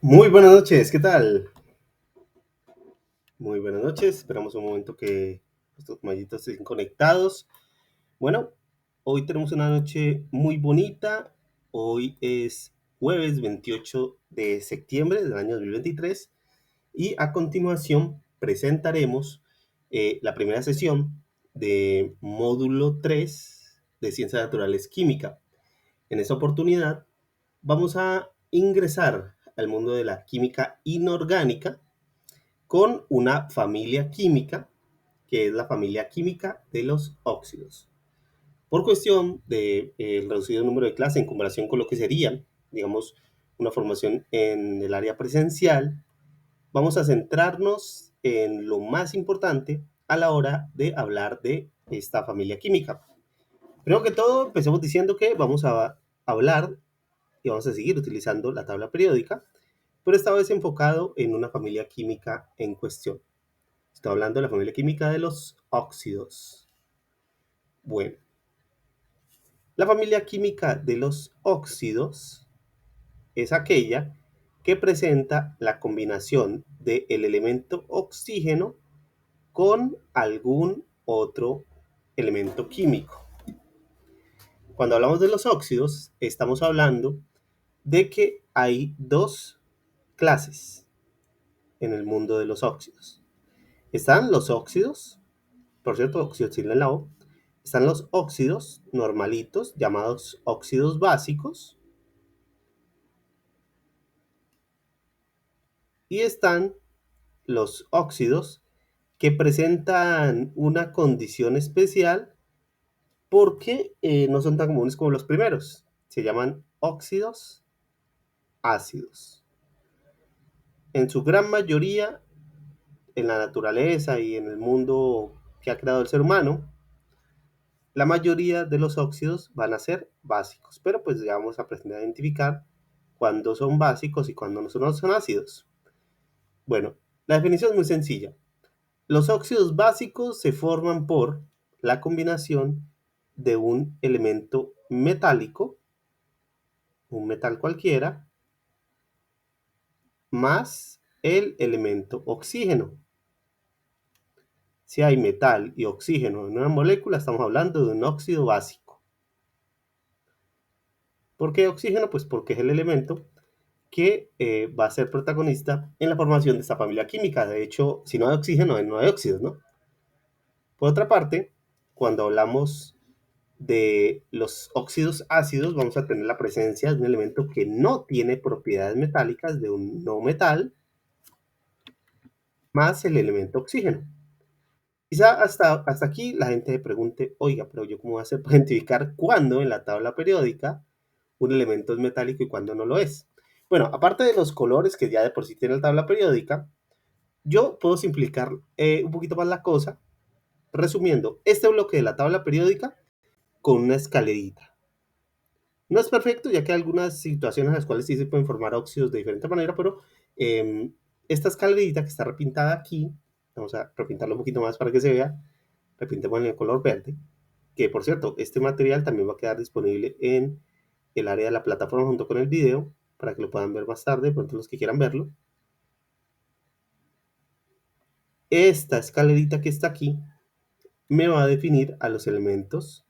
Muy buenas noches, ¿qué tal? Muy buenas noches, esperamos un momento que nuestros compañeritos estén conectados. Bueno, hoy tenemos una noche muy bonita. Hoy es jueves 28 de septiembre del año 2023 y a continuación presentaremos la primera sesión de módulo 3 de Ciencias Naturales Química. En esta oportunidad vamos a ingresar al mundo de la química inorgánica con una familia química, que es la familia química de los óxidos. Por cuestión del reducido número de clases en comparación con lo que sería, digamos, una formación en el área presencial, vamos a centrarnos en lo más importante a la hora de hablar de esta familia química. Primero que todo, empecemos diciendo que vamos a hablar y vamos a seguir utilizando la tabla periódica, pero esta vez enfocado en una familia química en cuestión. Estoy hablando de la familia química de los óxidos. Bueno, la familia química de los óxidos es aquella que presenta la combinación del elemento oxígeno con algún otro elemento químico. Cuando hablamos de los óxidos, estamos hablando de que hay dos clases en el mundo de los óxidos. Están los óxidos, por cierto, óxido sin la O. Están los óxidos normalitos, llamados óxidos básicos, y están los óxidos que presentan una condición especial porque no son tan comunes como los primeros. Se llaman óxidos ácidos. En su gran mayoría, en la naturaleza y en el mundo que ha creado el ser humano, la mayoría de los óxidos van a ser básicos, pero pues ya vamos a aprender a identificar cuándo son básicos y cuándo no son ácidos. Bueno, la definición es muy sencilla. Los óxidos básicos se forman por la combinación de un elemento metálico, un metal cualquiera, más el elemento oxígeno. Si hay metal y oxígeno en una molécula, estamos hablando de un óxido básico. ¿Por qué oxígeno? Pues porque es el elemento que va a ser protagonista en la formación de esta familia química. De hecho, si no hay oxígeno, no hay óxidos, ¿no? Por otra parte, cuando hablamos de los óxidos ácidos, vamos a tener la presencia de un elemento que no tiene propiedades metálicas, de un no metal, más el elemento oxígeno. Quizá hasta aquí la gente se pregunte, oiga, pero yo cómo voy a hacer para identificar cuándo en la tabla periódica un elemento es metálico y cuándo no lo es. Bueno, aparte de los colores que ya de por sí tiene la tabla periódica, yo puedo simplificar un poquito más la cosa, resumiendo este bloque de la tabla periódica con una escalerita. No es perfecto, ya que hay algunas situaciones en las cuales sí se pueden formar óxidos de diferente manera, pero esta escalerita que está repintada aquí, vamos a repintarlo un poquito más para que se vea, repintemos en el color verde, que por cierto, este material también va a quedar disponible en el área de la plataforma junto con el video, para que lo puedan ver más tarde, pronto los que quieran verlo. Esta escalerita que está aquí me va a definir a los elementos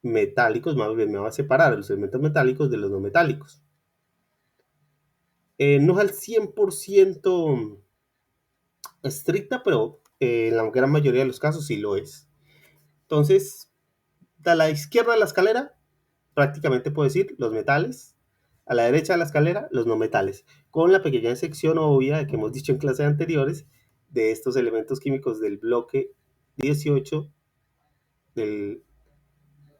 metálicos, más bien me va a separar a los elementos metálicos de los no metálicos. No es al 100% estricta, pero en la gran mayoría de los casos sí lo es. Entonces, a la izquierda de la escalera, prácticamente puedo decir los metales, a la derecha de la escalera, los no metales, con la pequeña sección obvia que hemos dicho en clases anteriores de estos elementos químicos del bloque 18, del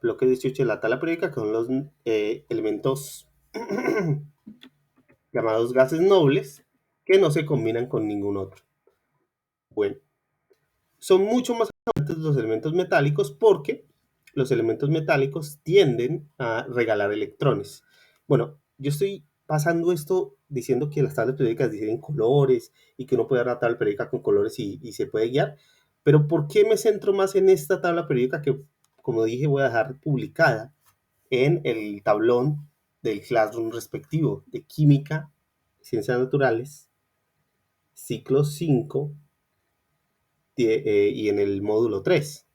bloque 18 de la tabla periódica, que son los elementos llamados gases nobles, que no se combinan con ningún otro. Bueno, son mucho más abundantes los elementos metálicos porque los elementos metálicos tienden a regalar electrones. Bueno, yo estoy pasando esto diciendo que las tablas periódicas difieren colores y que uno puede dar una tabla periódica con colores y se puede guiar, Pero ¿por qué me centro más en esta tabla periódica que, como dije, voy a dejar publicada en el tablón del Classroom respectivo de Química, Ciencias Naturales, ciclo 5 y en el módulo 3?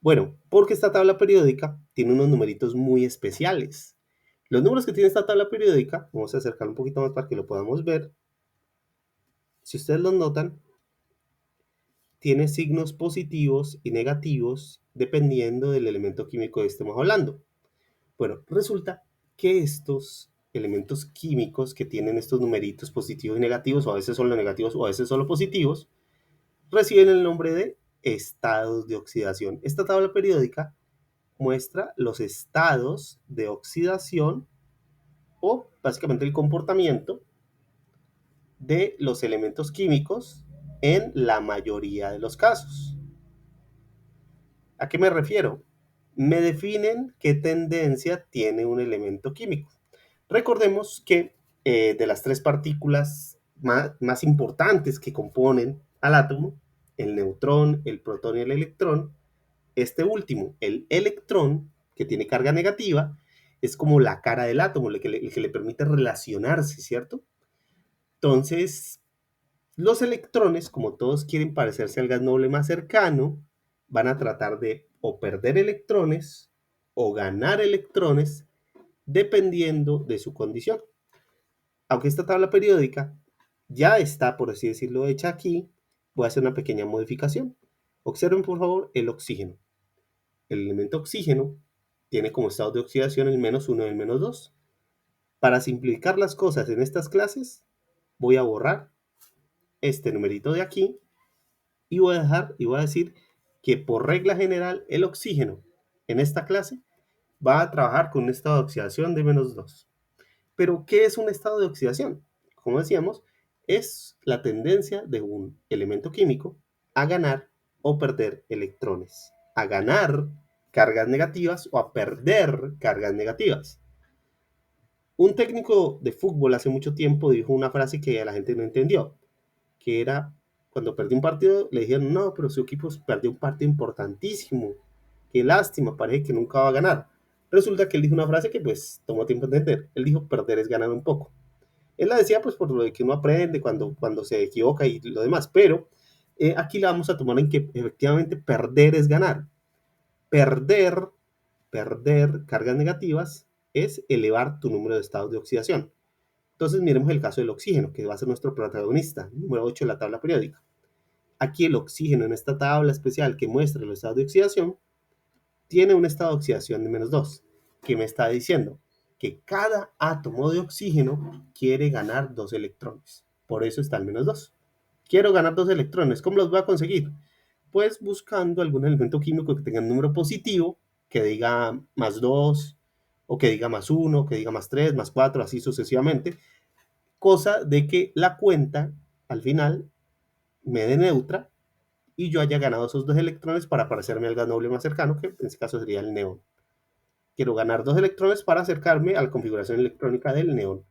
Bueno, porque esta tabla periódica tiene unos numeritos muy especiales. Los números que tiene esta tabla periódica, vamos a acercar un poquito más para que lo podamos ver. Si ustedes los notan, tiene signos positivos y negativos dependiendo del elemento químico que estemos hablando. Bueno, resulta que estos elementos químicos que tienen estos numeritos positivos y negativos, o a veces solo negativos o a veces solo positivos, reciben el nombre de estados de oxidación. Esta tabla periódica muestra los estados de oxidación o básicamente el comportamiento de los elementos químicos en la mayoría de los casos. ¿A qué me refiero? Me definen qué tendencia tiene un elemento químico. Recordemos que de las tres partículas más importantes que componen al átomo, el neutrón, el protón y el electrón, este último, el electrón, que tiene carga negativa, es como la cara del átomo, el que le permite relacionarse, ¿cierto? Entonces, los electrones, como todos quieren parecerse al gas noble más cercano, van a tratar de o perder electrones o ganar electrones dependiendo de su condición. Aunque esta tabla periódica ya está, por así decirlo, hecha aquí, voy a hacer una pequeña modificación. Observen, por favor, el oxígeno. El elemento oxígeno tiene como estado de oxidación el -1 y el -2. Para simplificar las cosas en estas clases, voy a borrar este numerito de aquí y voy a decir que por regla general el oxígeno en esta clase va a trabajar con un estado de oxidación de -2. Pero, ¿qué es un estado de oxidación? Como decíamos, es la tendencia de un elemento químico a ganar o perder electrones, a ganar cargas negativas o a perder cargas negativas. Un técnico de fútbol hace mucho tiempo dijo una frase que a la gente no entendió, que era cuando perdió un partido, le dijeron, no, pero su equipo perdió un partido importantísimo, qué lástima, parece que nunca va a ganar. Resulta que él dijo una frase que pues tomó tiempo entender. Él dijo, perder es ganar un poco. Él la decía pues por lo de que uno aprende cuando se equivoca y lo demás, pero aquí la vamos a tomar en que efectivamente perder es ganar. Perder, perder cargas negativas es elevar tu número de estados de oxidación. Entonces miremos el caso del oxígeno, que va a ser nuestro protagonista, número 8 de la tabla periódica. Aquí el oxígeno en esta tabla especial que muestra los estados de oxidación tiene un estado de oxidación de -2, que me está diciendo que cada átomo de oxígeno quiere ganar 2 electrones. Por eso está el -2. Quiero ganar 2 electrones. ¿Cómo los voy a conseguir? Pues buscando algún elemento químico que tenga un número positivo, que diga +2, o que diga +1, que diga +3, +4, así sucesivamente. Cosa de que la cuenta, al final, me dé neutra y yo haya ganado esos 2 electrones para parecerme al gas noble más cercano, que en este caso sería el neón. Quiero ganar 2 electrones para acercarme a la configuración electrónica del neón.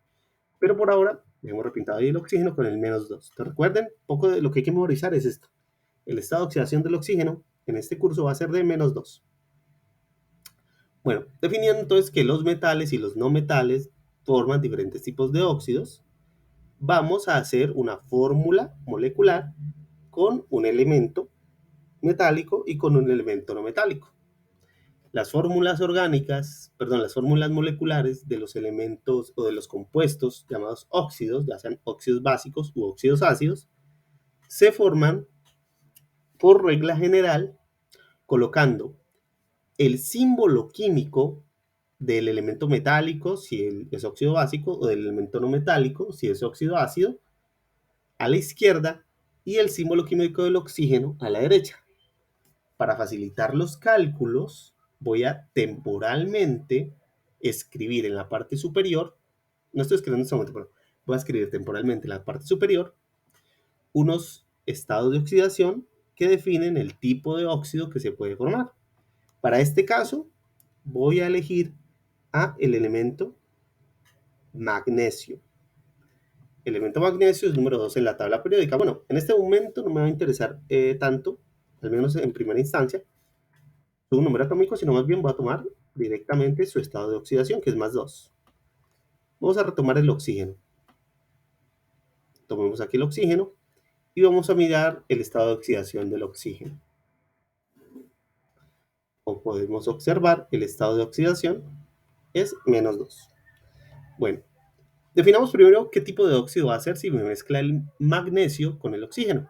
Pero por ahora, hemos repintado ahí el oxígeno con el -2. Entonces, recuerden, poco de lo que hay que memorizar es esto. El estado de oxidación del oxígeno en este curso va a ser de -2. Bueno, definiendo entonces que los metales y los no metales forman diferentes tipos de óxidos, vamos a hacer una fórmula molecular con un elemento metálico y con un elemento no metálico. Las fórmulas orgánicas, perdón, las fórmulas moleculares de los elementos o de los compuestos llamados óxidos, ya sean óxidos básicos u óxidos ácidos, se forman por regla general colocando el símbolo químico del elemento metálico, si es óxido básico, o del elemento no metálico, si es óxido ácido, a la izquierda y el símbolo químico del oxígeno a la derecha. Para facilitar los cálculos, voy a temporalmente escribir en la parte superior, no estoy escribiendo en este momento, pero voy a escribir temporalmente en la parte superior unos estados de oxidación que definen el tipo de óxido que se puede formar. Para este caso, voy a elegir el elemento magnesio. El elemento magnesio es número 2 en la tabla periódica. Bueno, en este momento no me va a interesar tanto al menos en primera instancia, su número atómico, sino más bien voy a tomar directamente su estado de oxidación, que es más 2. Vamos a retomar el oxígeno. Tomemos aquí el oxígeno y vamos a mirar el estado de oxidación del oxígeno. Como podemos observar, el estado de oxidación es menos 2. Bueno, definamos primero qué tipo de óxido va a ser si me mezcla el magnesio con el oxígeno.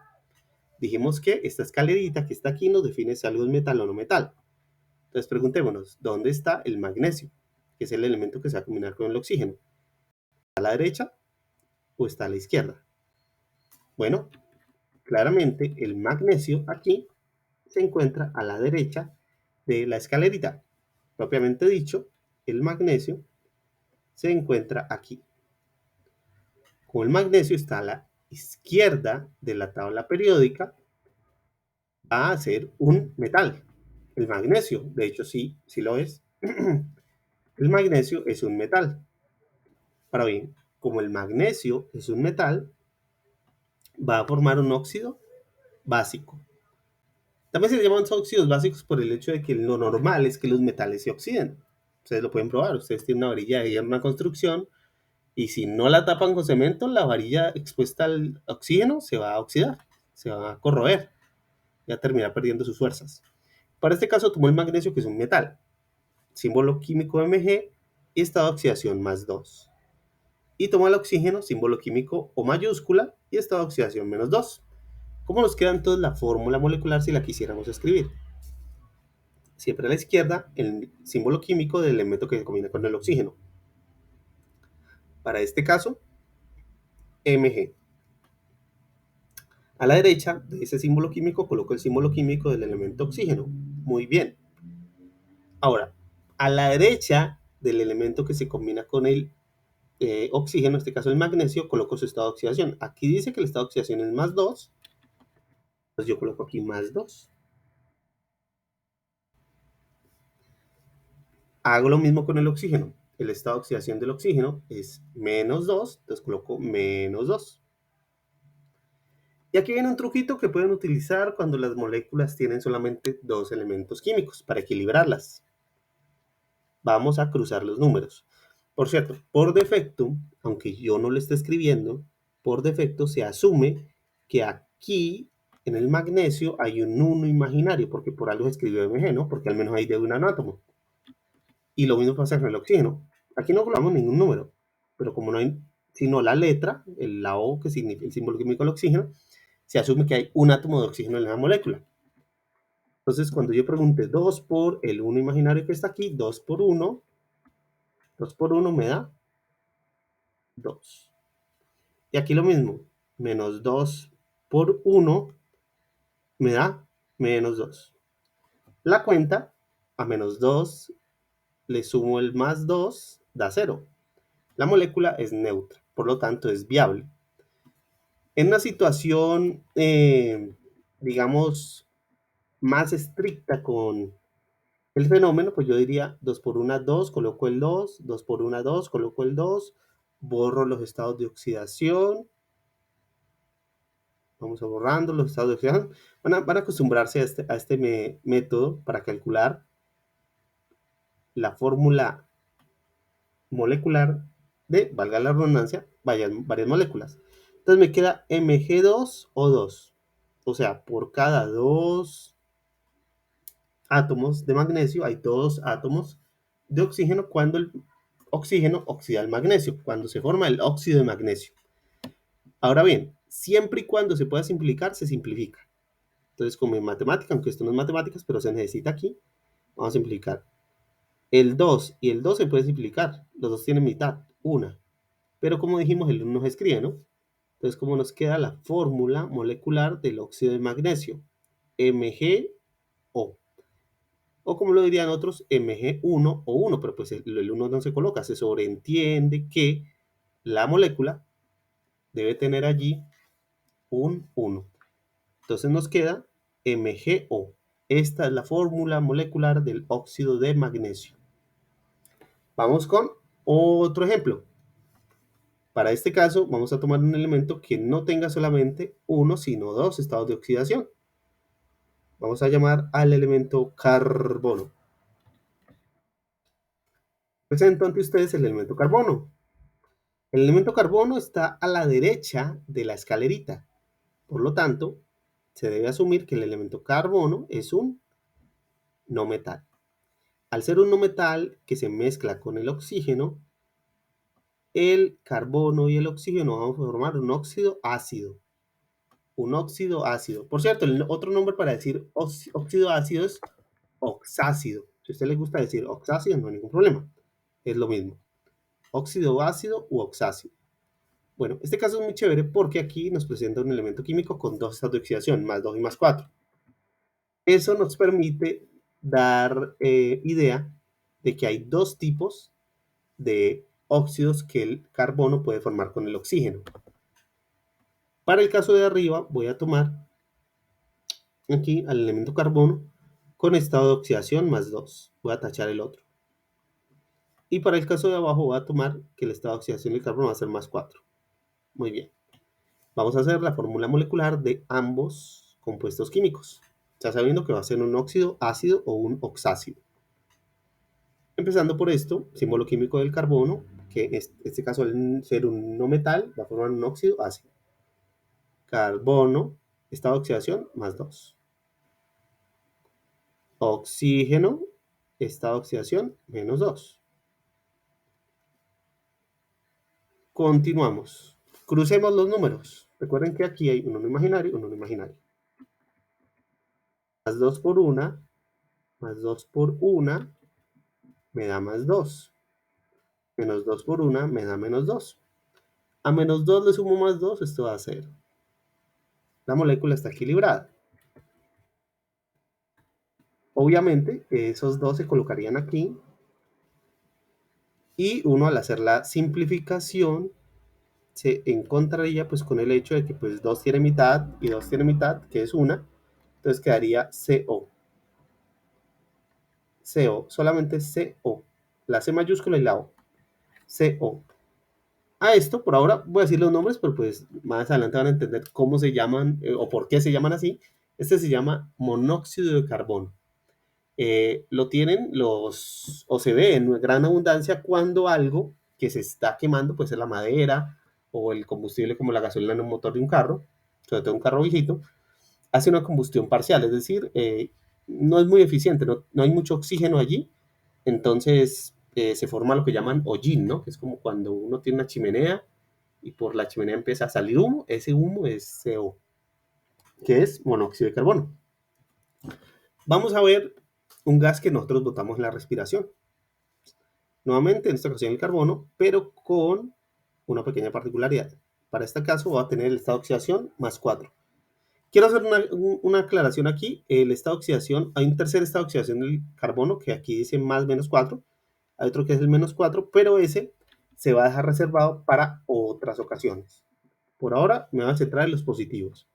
Dijimos que esta escalerita que está aquí nos define si algo es metal o no metal. Entonces preguntémonos, ¿dónde está el magnesio? Que es el elemento que se va a combinar con el oxígeno. ¿A la derecha o está a la izquierda? Bueno, claramente el magnesio aquí se encuentra a la derecha de la escalerita. Propiamente dicho, el magnesio se encuentra aquí. Como el magnesio está a la izquierda de la tabla periódica, va a ser un metal. El magnesio, de hecho sí lo es. El magnesio es un metal. Ahora bien, como el magnesio es un metal, va a formar un óxido básico. También se llaman óxidos básicos por el hecho de que lo normal es que los metales se oxiden. Ustedes lo pueden probar. Ustedes tienen una varilla de hierro en una construcción y si no la tapan con cemento, la varilla expuesta al oxígeno se va a oxidar, se va a corroer y va a terminar perdiendo sus fuerzas. Para este caso tomó el magnesio, que es un metal, símbolo químico Mg y estado de oxidación más 2. Y tomó el oxígeno, símbolo químico O mayúscula y estado de oxidación menos 2. ¿Cómo nos queda entonces la fórmula molecular si la quisiéramos escribir? Siempre a la izquierda el símbolo químico del elemento que se combina con el oxígeno. Para este caso, Mg. A la derecha de ese símbolo químico coloco el símbolo químico del elemento oxígeno. Muy bien. Ahora, a la derecha del elemento que se combina con el oxígeno, en este caso el magnesio, coloco su estado de oxidación. Aquí dice que el estado de oxidación es más 2, entonces yo coloco aquí más 2. Hago lo mismo con el oxígeno. El estado de oxidación del oxígeno es menos 2, entonces coloco menos 2. Y aquí viene un truquito que pueden utilizar cuando las moléculas tienen solamente dos elementos químicos para equilibrarlas. Vamos a cruzar los números. Por cierto, por defecto, aunque yo no lo esté escribiendo, por defecto se asume que aquí en el magnesio hay un 1 imaginario, porque por algo se escribió Mg, ¿no? Porque al menos hay de un átomo. Y lo mismo pasa con el oxígeno. Aquí no colocamos ningún número, pero como no hay sino la letra, la O, que significa el símbolo químico del oxígeno, se asume que hay un átomo de oxígeno en la molécula. Entonces, cuando yo pregunte 2 por el 1 imaginario que está aquí, 2 por 1 me da 2. Y aquí lo mismo, menos 2 por 1 me da menos 2. La cuenta, a menos 2 le sumo el más 2, da 0. La molécula es neutra, por lo tanto es viable. En una situación, digamos, más estricta con el fenómeno, pues yo diría 2 por 1, 2, coloco el 2, 2 por 1, 2, coloco el 2, borro los estados de oxidación, vamos a borrando los estados de oxidación, van a acostumbrarse a este método para calcular la fórmula molecular de, valga la redundancia, varias moléculas. Entonces me queda Mg2O2, o sea, por cada dos átomos de magnesio hay dos átomos de oxígeno cuando el oxígeno oxida el magnesio, cuando se forma el óxido de magnesio. Ahora bien, siempre y cuando se pueda simplificar, se simplifica. Entonces, como en matemática, aunque esto no es matemáticas, pero se necesita aquí, vamos a simplificar. El 2 y el 2 se puede simplificar, los dos tienen mitad, una. Pero como dijimos, el 1 no se escribe, ¿no? Entonces, ¿cómo nos queda la fórmula molecular del óxido de magnesio? MgO. O como lo dirían otros, Mg1 o 1, pero pues el 1 no se coloca, se sobreentiende que la molécula debe tener allí un 1. Entonces nos queda MgO. Esta es la fórmula molecular del óxido de magnesio. Vamos con otro ejemplo. Para este caso vamos a tomar un elemento que no tenga solamente uno, sino dos estados de oxidación. Vamos a llamar al elemento carbono. Presento ante ustedes el elemento carbono. El elemento carbono está a la derecha de la escalerita. Por lo tanto, se debe asumir que el elemento carbono es un no metal. Al ser un no metal que se mezcla con el oxígeno, el carbono y el oxígeno van a formar un óxido ácido. Un óxido ácido. Por cierto, el otro nombre para decir óxido ácido es oxácido. Si a usted le gusta decir oxácido, no hay ningún problema. Es lo mismo. Óxido ácido u oxácido. Bueno, este caso es muy chévere porque aquí nos presenta un elemento químico con dos estados de oxidación, más 2 y más 4. Eso nos permite dar idea de que hay dos tipos de óxidos que el carbono puede formar con el oxígeno. Para el caso de arriba voy a tomar aquí al elemento carbono con estado de oxidación más 2. Voy a tachar el otro. Y para el caso de abajo voy a tomar que el estado de oxidación del carbono va a ser más 4. Muy bien. Vamos a hacer la fórmula molecular de ambos compuestos químicos. Ya sabiendo que va a ser un óxido ácido o un oxácido. Empezando por esto, símbolo químico del carbono, que en este caso al ser un no metal va a formar un óxido ácido. Carbono, estado de oxidación, más 2. Oxígeno, estado de oxidación, menos 2. Continuamos. Crucemos los números. Recuerden que aquí hay un número imaginario y un número imaginario. Más 2 por 1, más 2 por 1, me da más 2. Menos 2 por 1 me da menos 2. A menos 2 le sumo más 2, esto va a ser. La molécula está equilibrada. Obviamente, esos dos se colocarían aquí. Y uno al hacer la simplificación se encontraría pues con el hecho de que pues 2 tiene mitad y 2 tiene mitad, que es una. Entonces quedaría CO. CO, solamente CO. La C mayúscula y la O. CO. A esto, por ahora, voy a decir los nombres, pero pues más adelante van a entender cómo se llaman o por qué se llaman así. Este se llama monóxido de carbono. Lo tienen o se ve en gran abundancia cuando algo que se está quemando, puede ser la madera o el combustible como la gasolina en un motor de un carro, sobre todo un carro viejito, hace una combustión parcial, es decir, no es muy eficiente, no hay mucho oxígeno allí, entonces se forma lo que llaman hollín, ¿no? Que es como cuando uno tiene una chimenea y por la chimenea empieza a salir humo, ese humo es CO, que es monóxido de carbono. Vamos a ver un gas que nosotros botamos en la respiración. Nuevamente, en esta ocasión el carbono, pero con una pequeña particularidad. Para este caso va a tener el estado de oxidación más 4. Quiero hacer una aclaración aquí. El estado de oxidación, hay un tercer estado de oxidación del carbono que aquí dice más menos 4. Hay otro que es el menos 4, pero ese se va a dejar reservado para otras ocasiones. Por ahora me voy a centrar en los positivos.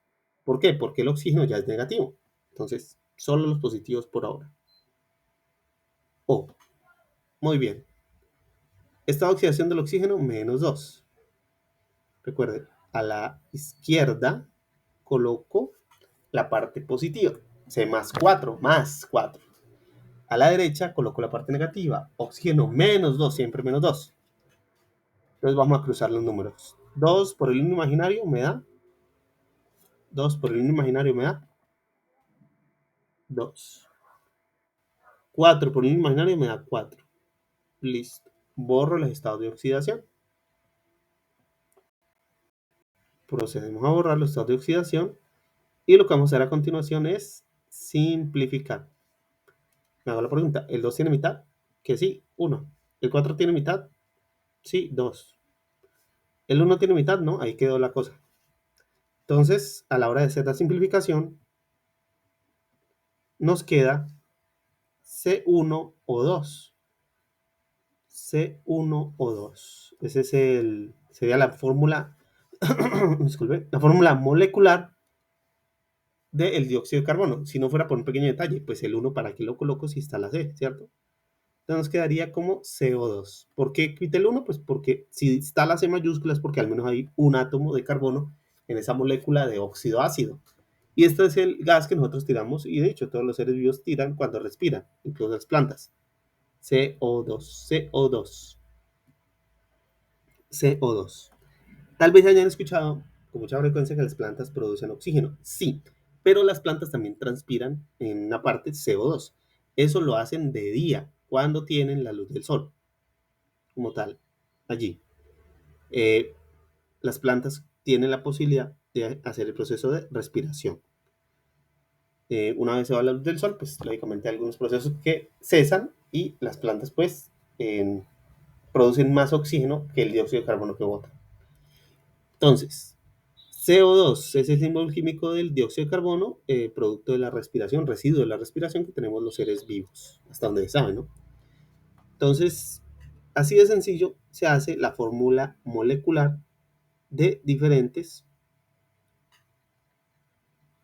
¿Por qué? Porque el oxígeno ya es negativo. Entonces, solo los positivos por ahora. O, muy bien. Estado de oxidación del oxígeno, menos 2. Recuerden, a la izquierda coloco la parte positiva. C más 4, más 4. A la derecha coloco la parte negativa. Oxígeno, menos 2, siempre menos 2. Entonces vamos a cruzar los números. 2 por el 1 imaginario me da 2 por el 1 imaginario me da 2. 4 por el 1 imaginario me da 4. Listo. Borro los estados de oxidación. Procedemos a borrar los estados de oxidación. Y lo que vamos a hacer a continuación es simplificar. Me hago la pregunta, ¿el 2 tiene mitad? Que sí, 1. ¿El 4 tiene mitad? Sí, 2. ¿El 1 tiene mitad? No, ahí quedó la cosa. Entonces, a la hora de hacer la simplificación, nos queda C1 o 2. C1 o 2. Esa sería la fórmula, disculpe, la fórmula molecular del dióxido de carbono. Si no fuera por un pequeño detalle, pues el 1 para qué lo coloco si está la C, ¿cierto? Entonces nos quedaría como CO2. ¿Por qué quité el 1? Pues porque si está la C mayúscula es porque al menos hay un átomo de carbono en esa molécula de óxido ácido. Y este es el gas que nosotros tiramos y de hecho todos los seres vivos tiran cuando respiran, incluso las plantas. CO2, CO2, CO2. Tal vez hayan escuchado con mucha frecuencia que las plantas producen oxígeno. Sí, pero las plantas también transpiran en una parte CO2. Eso lo hacen de día, cuando tienen la luz del sol, como tal, allí. Eh, las plantas tienen la posibilidad de hacer el proceso de respiración. Una vez se va la luz del sol, pues lógicamente hay algunos procesos que cesan y las plantas pues producen más oxígeno que el dióxido de carbono que botan. Entonces, CO2 es el símbolo químico del dióxido de carbono, producto de la respiración, residuo de la respiración que tenemos los seres vivos, hasta donde se sabe, ¿no? Entonces, así de sencillo se hace la fórmula molecular de diferentes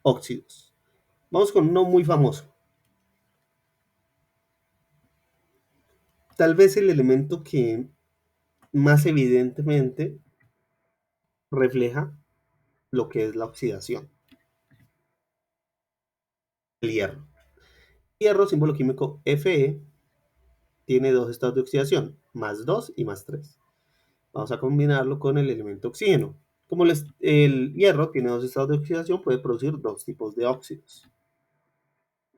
óxidos. Vamos con uno muy famoso. Tal vez el elemento que más evidentemente refleja lo que es la oxidación, el hierro. Hierro, símbolo químico Fe, tiene dos estados de oxidación, más 2 y más 3. Vamos a combinarlo con el elemento oxígeno. Como el hierro tiene dos estados de oxidación, puede producir dos tipos de óxidos.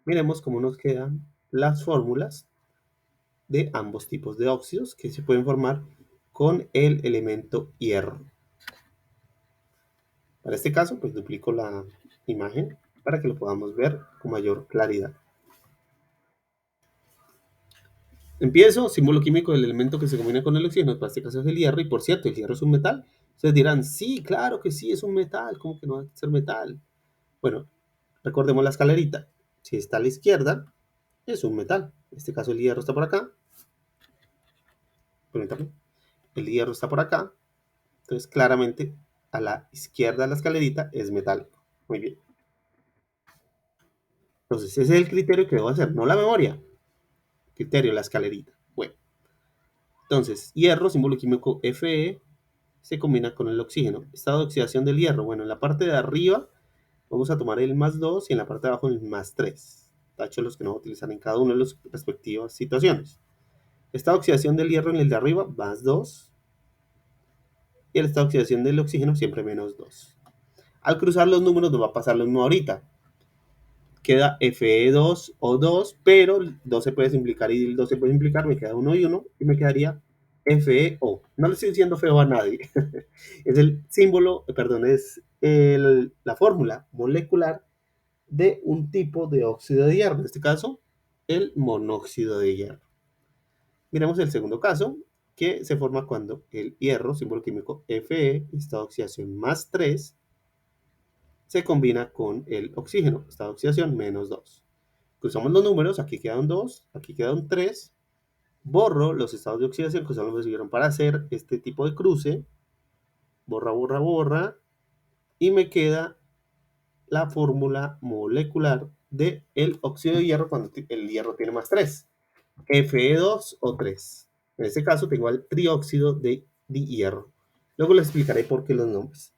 Miremos cómo nos quedan las fórmulas de ambos tipos de óxidos que se pueden formar con el elemento hierro. Para este caso, pues duplico la imagen para que lo podamos ver con mayor claridad. Empiezo, símbolo químico del elemento que se combina con el oxígeno, para este caso es el hierro, y por cierto, el hierro es un metal. Ustedes dirán, sí, claro que sí, es un metal, ¿cómo que no va a ser metal? Bueno, recordemos la escalerita. Si está a la izquierda, es un metal. En este caso el hierro está por acá. Permítame. El hierro está por acá. Entonces, claramente, a la izquierda de la escalerita es metálico. Muy bien. Entonces, ese es el criterio que debo hacer, no la memoria. Criterio, la escalerita. Bueno, entonces, hierro, símbolo químico Fe, se combina con el oxígeno. Estado de oxidación del hierro. Bueno, en la parte de arriba vamos a tomar el más 2 y en la parte de abajo el más 3. Tacho los que no voy a utilizar en cada una de las respectivas situaciones. Estado de oxidación del hierro en el de arriba, más 2. Y el estado de oxidación del oxígeno siempre menos 2. Al cruzar los números nos va a pasar lo mismo ahorita. Queda Fe2O2, pero 2 se puede simplificar y el 2 se puede simplificar, me queda 1 y 1 y me quedaría FeO. No le estoy diciendo feo a nadie. Es el símbolo, perdón, es la fórmula molecular de un tipo de óxido de hierro, en este caso, el monóxido de hierro. Miremos el segundo caso, que se forma cuando el hierro, símbolo químico Fe, estado de oxidación más 3, se combina con el oxígeno, estado de oxidación menos 2. Cruzamos los números, aquí queda un 2, aquí queda un 3. Borro los estados de oxidación que son los que sirvieron para hacer este tipo de cruce. Borra, borra, borra. Y me queda la fórmula molecular del óxido de hierro cuando el hierro tiene más 3. Fe2O3. En este caso tengo el trióxido de hierro. Luego les explicaré por qué los nombres.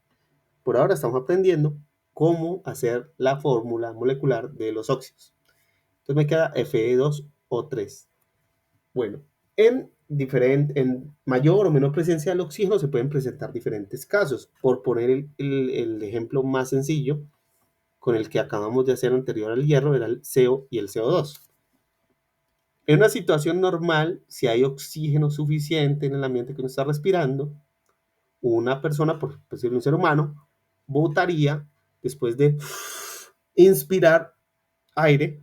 Por ahora estamos aprendiendo cómo hacer la fórmula molecular de los óxidos. Entonces me queda Fe2O3. Bueno, en mayor o menor presencia del oxígeno se pueden presentar diferentes casos. Por poner el ejemplo más sencillo, con el que acabamos de hacer anterior al hierro, era el CO y el CO2. En una situación normal, si hay oxígeno suficiente en el ambiente que uno está respirando, una persona, por decirlo un ser humano, botaría, después de inspirar aire,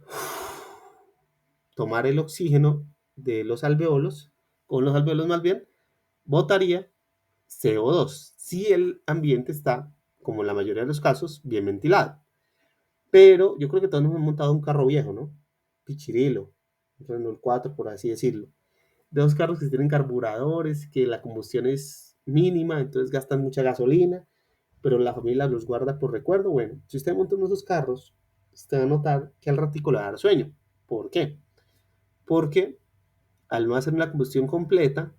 tomar el oxígeno de los alveolos, con los alveolos más bien, botaría CO2, si el ambiente está, como en la mayoría de los casos, bien ventilado. Pero yo creo que todos nos hemos montado un carro viejo, ¿no? Pichirilo, un Renault 4, por así decirlo. De dos carros que tienen carburadores, que la combustión es mínima, entonces gastan mucha gasolina, pero la familia los guarda por recuerdo. Bueno, si usted monta uno de esos carros, usted va a notar que al ratico le va a dar sueño. ¿Por qué? Porque al no hacer una combustión completa,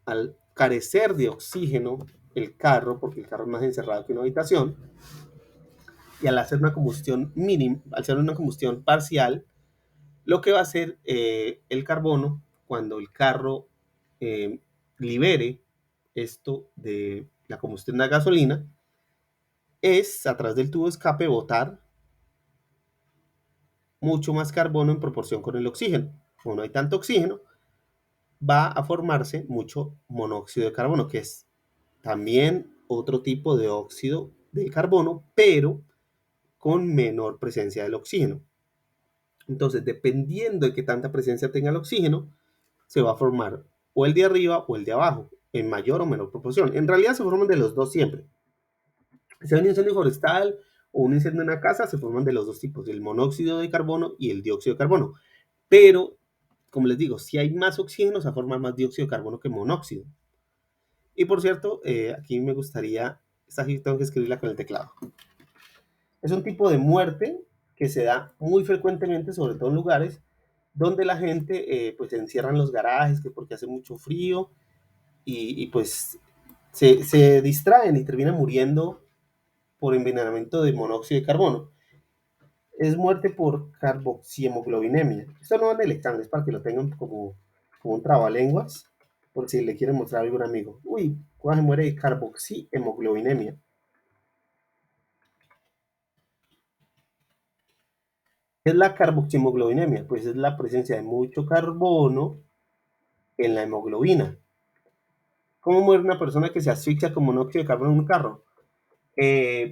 al carecer de oxígeno el carro, porque el carro es más encerrado que una habitación, y al hacer una combustión mínima, al hacer una combustión parcial, lo que va a hacer el carbono cuando el carro eh, libere esto de la combustión de la gasolina es a través del tubo de escape botar mucho más carbono en proporción con el oxígeno. Como no hay tanto oxígeno, va a formarse mucho monóxido de carbono, que es también otro tipo de óxido del carbono, pero con menor presencia del oxígeno. Entonces, dependiendo de qué tanta presencia tenga el oxígeno, se va a formar o el de arriba o el de abajo, en mayor o menor proporción. En realidad se forman de los dos siempre. Sea un incendio forestal o un incendio en una casa, se forman de los dos tipos, el monóxido de carbono y el dióxido de carbono. Pero, como les digo, si hay más oxígeno, se va a formar más dióxido de carbono que monóxido. Y por cierto, aquí me gustaría, esta sí tengo que escribirla con el teclado. Es un tipo de muerte que se da muy frecuentemente, sobre todo en lugares donde la gente pues se encierra en los garajes, que porque hace mucho frío y pues se distraen y terminan muriendo por envenenamiento de monóxido de carbono. Es muerte por carboxiemoglobinemia. Esto no va en el examen, es para que lo tengan como un trabalenguas, por si le quieren mostrar a algún amigo. Uy, ¿cuándo se muere de carboxiemoglobinemia? ¿Qué es la carboxiemoglobinemia? Pues es la presencia de mucho carbono en la hemoglobina. ¿Cómo muere una persona que se asfixia con monóxido de carbono en un carro?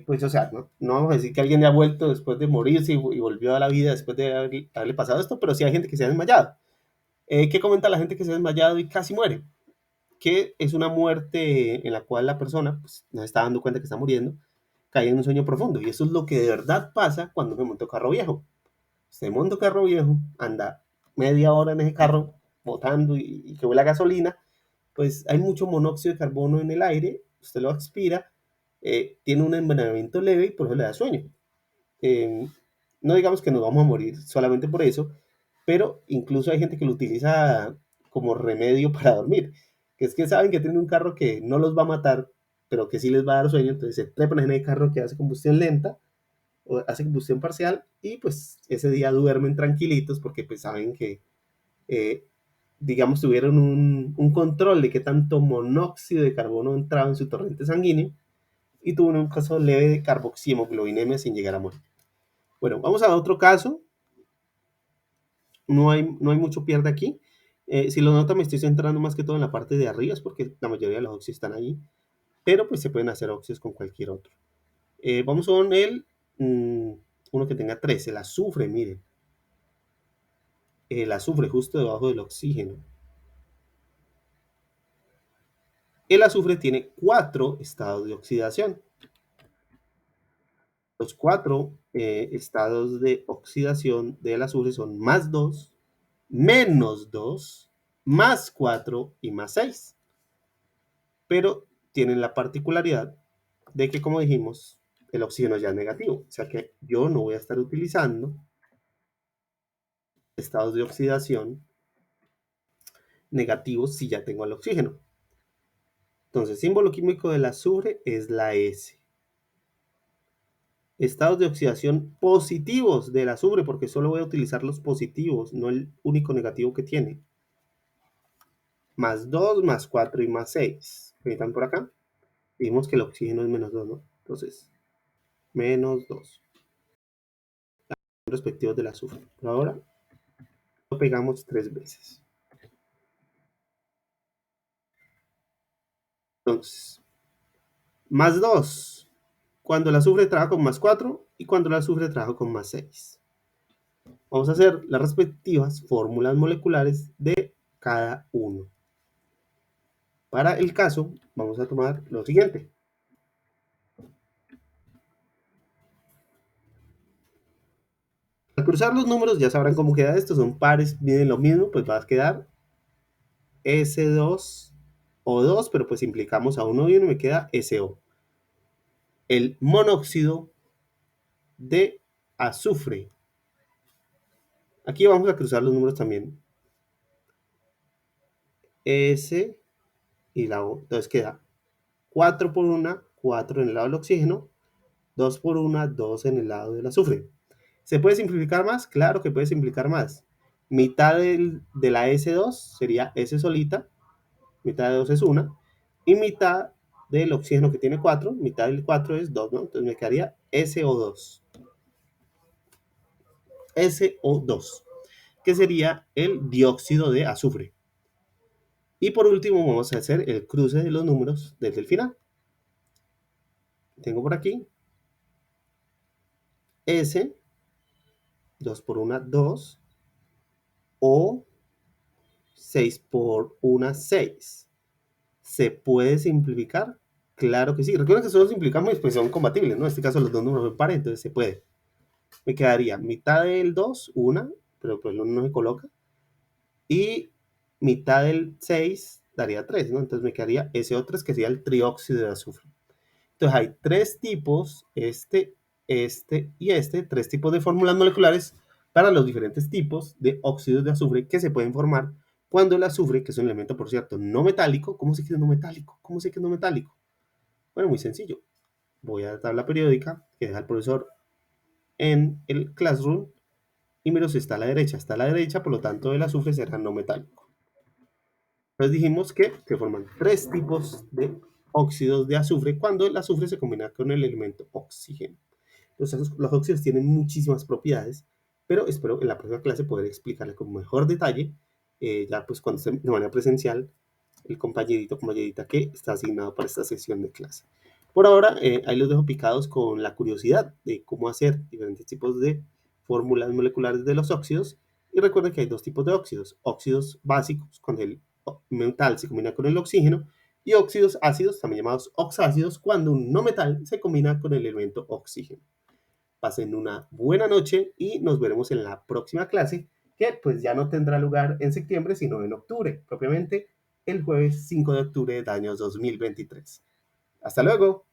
Pues, o sea, no vamos a decir que alguien ya ha vuelto después de morirse y volvió a la vida después de haberle pasado esto, pero sí hay gente que se ha desmayado. ¿Qué comenta la gente que se ha desmayado y casi muere? Que es una muerte en la cual la persona pues, no se está dando cuenta que está muriendo, cae en un sueño profundo. Y eso es lo que de verdad pasa cuando me monto carro viejo. Se monta carro viejo, anda media hora en ese carro botando y que huele a gasolina, pues hay mucho monóxido de carbono en el aire, usted lo expira, tiene un envenenamiento leve y por eso le da sueño. Eh, no digamos que nos vamos a morir solamente por eso, pero incluso hay gente que lo utiliza como remedio para dormir, que es que saben que tienen un carro que no los va a matar, pero que sí les va a dar sueño, entonces se trepan en el carro que hace combustión lenta o hace combustión parcial y pues ese día duermen tranquilitos porque pues saben que eh, digamos, tuvieron un control de qué tanto monóxido de carbono entraba en su torrente sanguíneo y tuvo un caso leve de carboxiemoglobinemia sin llegar a morir. Bueno, vamos a otro caso. No hay mucho pierde aquí. Si lo notan, me estoy centrando más que todo en la parte de arriba, es porque la mayoría de los óxidos están ahí, pero pues se pueden hacer óxidos con cualquier otro. Vamos con mm, uno que tenga 3, el azufre, miren. El azufre justo debajo del oxígeno. El azufre tiene 4 estados de oxidación. Los 4 estados de oxidación del azufre son más 2, menos 2, más 4 y más 6. Pero tienen la particularidad de que, como dijimos, el oxígeno ya es negativo. O sea que yo no voy a estar utilizando estados de oxidación negativos si ya tengo el oxígeno. Entonces, símbolo químico del azufre es la S. Estados de oxidación positivos del azufre, porque solo voy a utilizar los positivos, no el único negativo que tiene. Más 2, más 4 y más 6. ¿Están por acá? Dijimos que el oxígeno es menos 2, ¿no? Entonces, menos 2. Respectivos del azufre. Pero ahora lo pegamos 3 veces. Entonces, más 2. Cuando el azufre trabaja con más 4 y cuando el azufre trabaja con más 6. Vamos a hacer las respectivas fórmulas moleculares de cada uno. Para el caso, vamos a tomar lo siguiente. Al cruzar los números, ya sabrán cómo queda esto. Son pares, miden lo mismo, pues va a quedar S2O2, pero pues implicamos a uno y uno, me queda SO. El monóxido de azufre. Aquí vamos a cruzar los números también. S y la O. Entonces queda 4 por 1, 4 en el lado del oxígeno, 2 por 1, 2 en el lado del azufre. ¿Se puede simplificar más? Claro que puede simplificar más. Mitad de la S2 sería S solita, mitad de 2 es 1, y mitad del oxígeno que tiene 4, mitad del 4 es 2, ¿no? Entonces me quedaría SO2. SO2, que sería el dióxido de azufre. Y por último vamos a hacer el cruce de los números desde el final. Tengo por aquí S, 2 por 1, 2, O, 6 por 1, 6. ¿Se puede simplificar? Claro que sí. Recuerden que solo simplificamos pues son compatibles, ¿no? En este caso los dos números son pares, entonces se puede. Me quedaría mitad del 2, 1, pero pues el 1 no se coloca. Y mitad del 6 daría 3, ¿no? Entonces me quedaría SO3, que sería el trióxido de azufre. Entonces hay tres tipos, este y este, tres tipos de fórmulas moleculares para los diferentes tipos de óxidos de azufre que se pueden formar cuando el azufre, que es un elemento, por cierto, no metálico. ¿Cómo sé que es no metálico? ¿Cómo sé que es no metálico? Bueno, muy sencillo. Voy a la tabla periódica que deja el profesor en el Classroom y miro si está a la derecha. Está a la derecha, por lo tanto el azufre será no metálico. Entonces dijimos que se forman tres tipos de óxidos de azufre cuando el azufre se combina con el elemento oxígeno. Los óxidos tienen muchísimas propiedades, pero espero en la próxima clase poder explicarle con mejor detalle, ya pues cuando esté de manera presencial, el compañerito o compañerita que está asignado para esta sesión de clase. Por ahora, ahí los dejo picados con la curiosidad de cómo hacer diferentes tipos de fórmulas moleculares de los óxidos. Y recuerden que hay dos tipos de óxidos: óxidos básicos, cuando el metal se combina con el oxígeno, y óxidos ácidos, también llamados oxácidos, cuando un no metal se combina con el elemento oxígeno. Pasen una buena noche y nos veremos en la próxima clase, que pues ya no tendrá lugar en septiembre, sino en octubre, propiamente el jueves 5 de octubre del año 2023. Hasta luego.